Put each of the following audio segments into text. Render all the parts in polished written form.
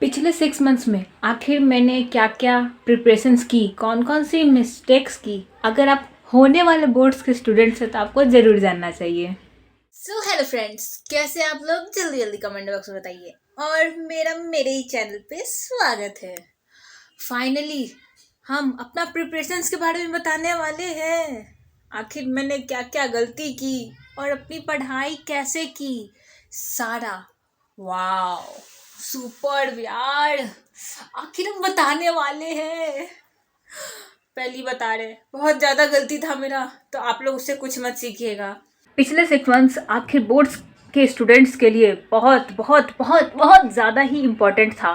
पिछले 6 मंथ्स में आखिर मैंने क्या-क्या प्रिपरेशंस की, कौन-कौन सी मिस्टेक्स की, अगर आप होने वाले बोर्ड्स के स्टूडेंट्स हैं तो आपको ज़रूर जानना चाहिए। सो हेलो फ्रेंड्स, कैसे आप लोग? जल्दी जल्दी कमेंट बॉक्स में बताइए। और मेरा मेरे ही चैनल पे स्वागत है। फाइनली हम अपना प्रिपरेशंस के बारे में बताने वाले हैं। आखिर मैंने क्या क्या गलती की और अपनी पढ़ाई कैसे की, सारा। वाओ, सुपर यार। आखिर हम बताने वाले हैं। पहली बता रहे, बहुत ज़्यादा गलती था मेरा, तो आप लोग उससे कुछ मत सीखिएगा। पिछले 6 मंथ्स आखिर बोर्ड्स के स्टूडेंट्स के लिए बहुत बहुत बहुत बहुत ज़्यादा ही इम्पोर्टेंट था,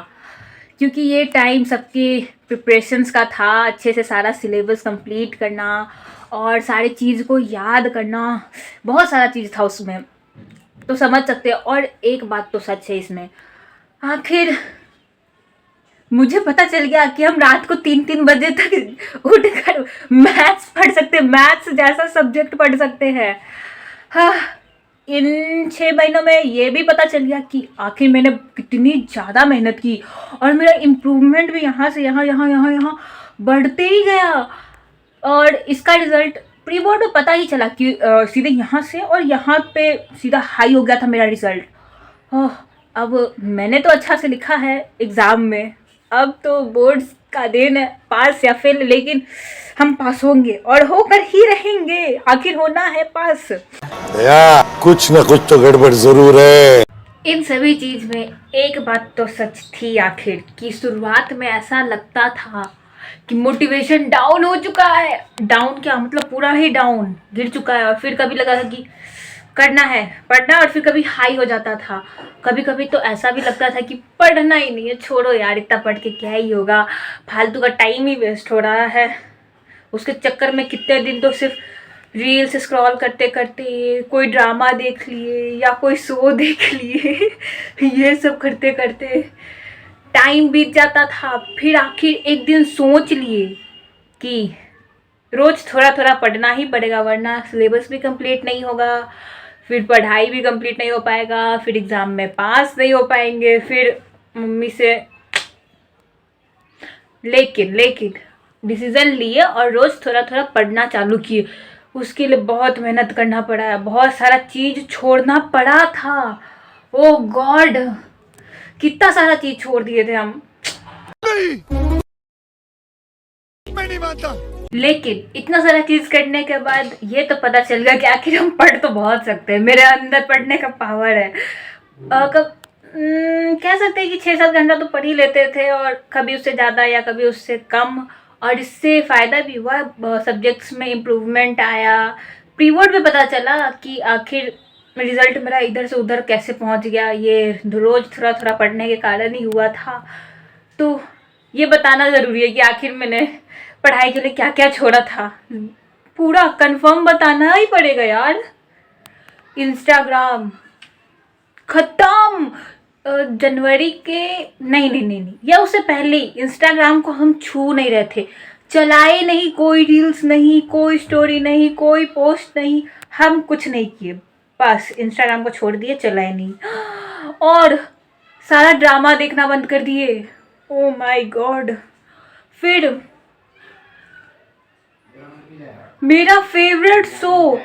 क्योंकि ये टाइम सबके प्रिपरेशंस का था। अच्छे से सारा सिलेबस कंप्लीट करना और सारी चीज़ को याद करना, बहुत सारा चीज़ था उसमें, तो समझ सकते हैं। और एक बात तो सच है इसमें, आखिर मुझे पता चल गया कि हम रात को 3-3 बजे तक उठकर मैथ्स पढ़ सकते हैं, मैथ्स जैसा सब्जेक्ट पढ़ सकते हैं। हाँ, इन 6 महीनों में ये भी पता चल गया कि आखिर मैंने कितनी ज़्यादा मेहनत की और मेरा इम्प्रूवमेंट भी यहाँ से यहाँ यहाँ यहाँ यहाँ बढ़ते ही गया। और इसका रिजल्ट प्री बोर्ड में पता ही चला कि सीधे यहाँ से और यहाँ पे सीधा हाई हो गया था मेरा रिजल्ट। अब मैंने तो अच्छा से लिखा है एग्ज़ाम में, अब तो बोर्ड्स का दिन है, पास या फेल, लेकिन हम पास होंगे और होकर ही रहेंगे। आखिर होना है पास। या कुछ न कुछ तो गड़बड़ जरूर है। इन सभी चीज़ में एक बात तो सच थी आखिर, कि शुरुआत में ऐसा लगता था कि मोटिवेशन डाउन हो चुका है। डाउन क्या मतलब, पूरा ही डाउन, गिर चुका है। और फिर कभी लगा था कि करना है पढ़ना, और फिर कभी हाई हो जाता था। कभी कभी तो ऐसा भी लगता था कि पढ़ना ही नहीं है, छोड़ो यार, इतना पढ़ के क्या ही होगा, फालतू का टाइम ही वेस्ट हो रहा है। उसके चक्कर में कितने दिन तो सिर्फ रील्स स्क्रॉल करते करते, कोई ड्रामा देख लिए या कोई शो देख लिए ये सब करते करते टाइम बीत जाता था। फिर आखिर एक दिन सोच लिए कि रोज थोड़ा थोड़ा पढ़ना ही पड़ेगा, वरना सिलेबस भी कंप्लीट नहीं होगा, फिर पढ़ाई भी कंप्लीट नहीं हो पाएगा, फिर एग्ज़ाम में पास नहीं हो पाएंगे। फिर मम्मी से लेकिन लेकिन डिसीज़न लिए और रोज़ थोड़ा थोड़ा पढ़ना चालू किए। उसके लिए बहुत मेहनत करना पड़ा है, बहुत सारा चीज़ छोड़ना पड़ा था। ओ गॉड, कितना सारा चीज़ छोड़ दिए थे हम। मैं नहीं मानता। लेकिन इतना सारा चीज़ करने के बाद ये तो पता चल गया कि आखिर हम पढ़ तो बहुत सकते हैं, मेरे अंदर पढ़ने का पावर है। कह सकते हैं कि 6-7 घंटा तो पढ़ ही लेते थे, और कभी उससे ज़्यादा या कभी उससे कम। और इससे फ़ायदा भी हुआ, सब्जेक्ट्स में इम्प्रूवमेंट आया। प्री बोर्ड में पता चला कि आखिर रिज़ल्ट मेरा इधर से उधर कैसे पहुंच गया, ये रोज़ थोड़ा थोड़ा पढ़ने के कारण ही हुआ था। तो ये बताना ज़रूरी है कि आखिर मैंने पढ़ाई के लिए क्या क्या छोड़ा था। पूरा कंफर्म बताना ही पड़ेगा यार। इंस्टाग्राम खत्म, जनवरी के, नहीं, या उससे पहले ही इंस्टाग्राम को हम छू नहीं रहे थे, चलाए नहीं, कोई रील्स नहीं, कोई स्टोरी नहीं, कोई पोस्ट नहीं, हम कुछ नहीं किए, बस इंस्टाग्राम को छोड़ दिए, चलाए नहीं। और सारा ड्रामा देखना बंद कर दिए। Oh my God. फिर मेरा favourite show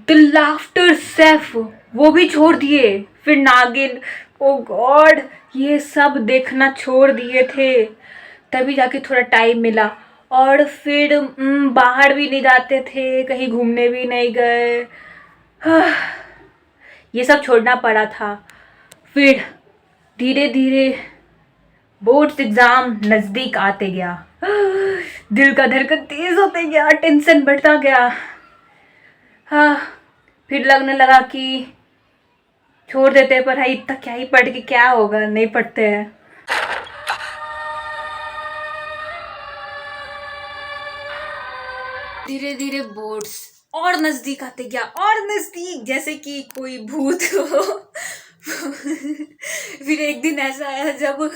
the laughter chef, वो भी छोड़ दिए। फिर नागिन, ओ गॉड, ये सब देखना छोड़ दिए थे, तभी जाके थोड़ा टाइम मिला। और फिर बाहर भी नहीं जाते थे, कहीं घूमने भी नहीं गए। ये सब छोड़ना पड़ा था। फिर धीरे धीरे बोर्ड्स एग्ज़ाम नज़दीक आते गया, दिल का धड़कन तेज़ होते गया, टेंशन बढ़ता गया। हाँ, फिर लगने लगा कि छोड़ देते हैं पढ़ाई, इतना क्या ही पढ़ के क्या होगा, नहीं पढ़ते हैं। धीरे धीरे बोर्ड्स और नजदीक आते गया, और नजदीक, जैसे कि कोई भूत हो। फिर एक दिन ऐसा आया जब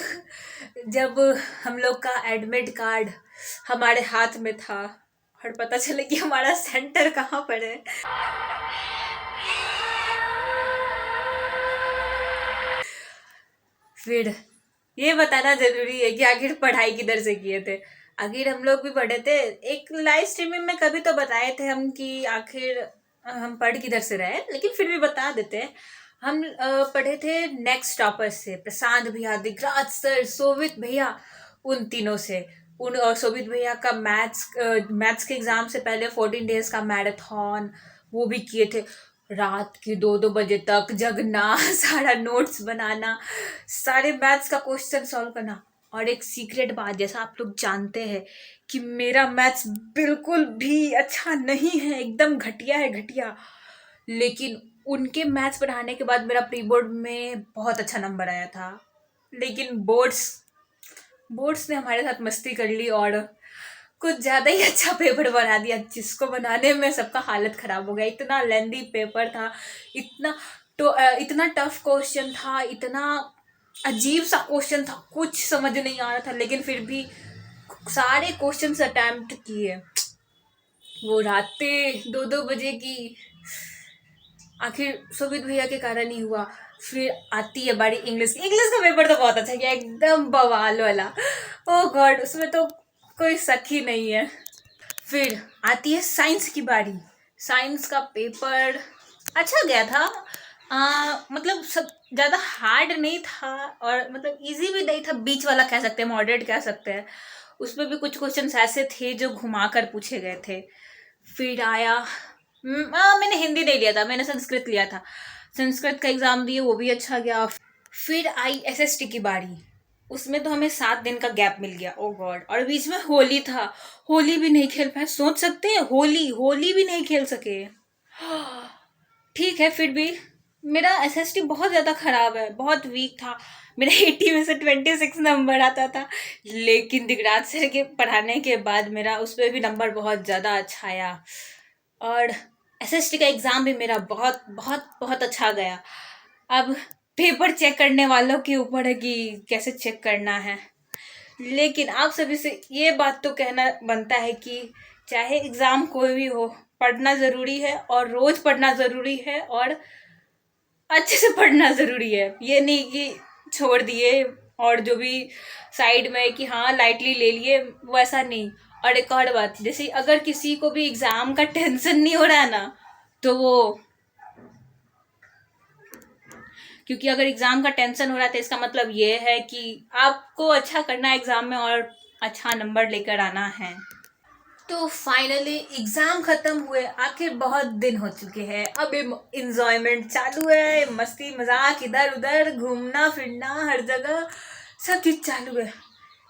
जब हम लोग का एडमिट कार्ड हमारे हाथ में था और पता चले कि हमारा सेंटर कहाँ पर है। फिर ये बताना जरूरी है कि आखिर पढ़ाई किधर से किए थे। आखिर हम लोग भी पढ़े थे, एक लाइव स्ट्रीमिंग में कभी तो बताए थे हम कि आखिर हम पढ़ किधर से रहे, लेकिन फिर भी बता देते हैं। हम पढ़े थे नेक्स्ट टॉपर से, प्रशांत भैया, दिगराज सर, सोवित भैया, उन तीनों से। उन और सोवित भैया का मैथ्स के एग्ज़ाम से पहले 14 डेज का मैराथन वो भी किए थे। रात के 2-2 बजे तक जगना, सारा नोट्स बनाना, सारे मैथ्स का क्वेश्चन सॉल्व करना। और एक सीक्रेट बात, जैसा आप लोग जानते हैं कि मेरा मैथ्स बिल्कुल भी अच्छा नहीं है, एकदम घटिया है, घटिया। लेकिन उनके मैथ्स पढ़ाने के बाद मेरा प्री बोर्ड में बहुत अच्छा नंबर आया था। लेकिन बोर्ड्स ने हमारे साथ मस्ती कर ली और कुछ ज़्यादा ही अच्छा पेपर बना दिया, जिसको बनाने में सबका हालत ख़राब हो गया। इतना लेंदी पेपर था, इतना टफ क्वेश्चन था, इतना अजीब सा क्वेश्चन था, कुछ समझ नहीं आ रहा था। लेकिन फिर भी सारे क्वेश्चंस अटैम्प्ट किए। वो रातें 2-2 बजे की आखिर सुमित भैया के कारण ही हुआ। फिर आती है बारी इंग्लिश का पेपर तो बहुत अच्छा गया, एकदम बवाल वाला। ओ गॉड, उसमें तो कोई शक ही नहीं है। फिर आती है साइंस की बारी। साइंस का पेपर अच्छा गया था, मतलब सब ज़्यादा हार्ड नहीं था और मतलब इजी भी नहीं था, बीच वाला कह सकते हैं, मॉडरेट कह सकते हैं। उसमें भी कुछ क्वेश्चंस ऐसे थे जो घुमा कर पूछे गए थे। फिर आया मैंने हिंदी नहीं लिया था, मैंने संस्कृत लिया था। संस्कृत का एग्ज़ाम दिए, वो भी अच्छा गया। फिर आई एसएसटी की बारी। उसमें तो हमें 7 दिन का गैप मिल गया, ओ गॉड। और बीच में होली था, होली भी नहीं खेल पाए। सोच सकते हैं, होली भी नहीं खेल सके। ठीक है, फिर भी मेरा एसएसटी बहुत ज़्यादा ख़राब है, बहुत वीक था। मेरा 80 में से 26 नंबर आता था। लेकिन दिगराज सर के पढ़ाने के बाद मेरा उस पर भी नंबर बहुत ज़्यादा अच्छा आया। और एसएसटी का एग्ज़ाम भी मेरा बहुत बहुत बहुत अच्छा गया। अब पेपर चेक करने वालों के ऊपर है कि कैसे चेक करना है। लेकिन आप सभी से ये बात तो कहना बनता है कि चाहे एग्ज़ाम कोई भी हो, पढ़ना ज़रूरी है और रोज़ पढ़ना ज़रूरी है और अच्छे से पढ़ना ज़रूरी है। ये नहीं कि छोड़ दिए और जो भी साइड में कि हाँ लाइटली ले लिए, वैसा नहीं। और एक और बात, जैसे अगर किसी को भी एग्ज़ाम का टेंशन नहीं हो रहा है ना, तो वो, क्योंकि अगर एग्ज़ाम का टेंशन हो रहा है तो इसका मतलब ये है कि आपको अच्छा करना है एग्ज़ाम में और अच्छा नंबर लेकर आना है। तो फाइनली एग्ज़ाम ख़त्म हुए, आखिर बहुत दिन हो चुके हैं। अब इंजॉयमेंट चालू है, मस्ती मजाक, इधर उधर घूमना फिरना, हर जगह सब चीज़ चालू है।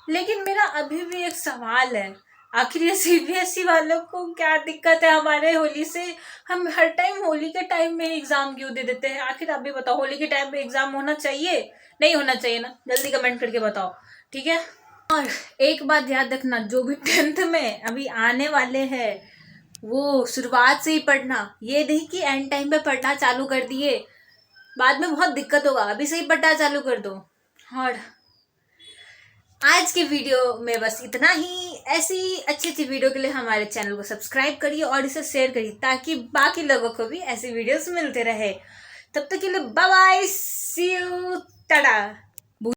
लेकिन मेरा अभी भी एक सवाल है, आखिर ये सीबीएसई वालों को क्या दिक्कत है हमारे होली से? हम हर टाइम होली के टाइम में एग्ज़ाम क्यों दे देते हैं? आखिर आप भी बताओ, होली के टाइम पे एग्ज़ाम होना चाहिए? नहीं होना चाहिए ना? जल्दी कमेंट करके बताओ, ठीक है। और एक बात याद रखना, जो भी 10th में अभी आने वाले हैं वो शुरुआत से ही पढ़ना, ये नहीं कि एंड टाइम पे पढ़ना चालू कर दिए, बाद में बहुत दिक्कत होगा। अभी से ही पढ़ना चालू कर दो। और आज के वीडियो में बस इतना ही। ऐसी अच्छी अच्छी वीडियो के लिए हमारे चैनल को सब्सक्राइब करिए और इसे शेयर करिए ताकि बाकी लोगों को भी ऐसी वीडियोस मिलते रहे। तब तक के लिए bye bye, see you, Tata.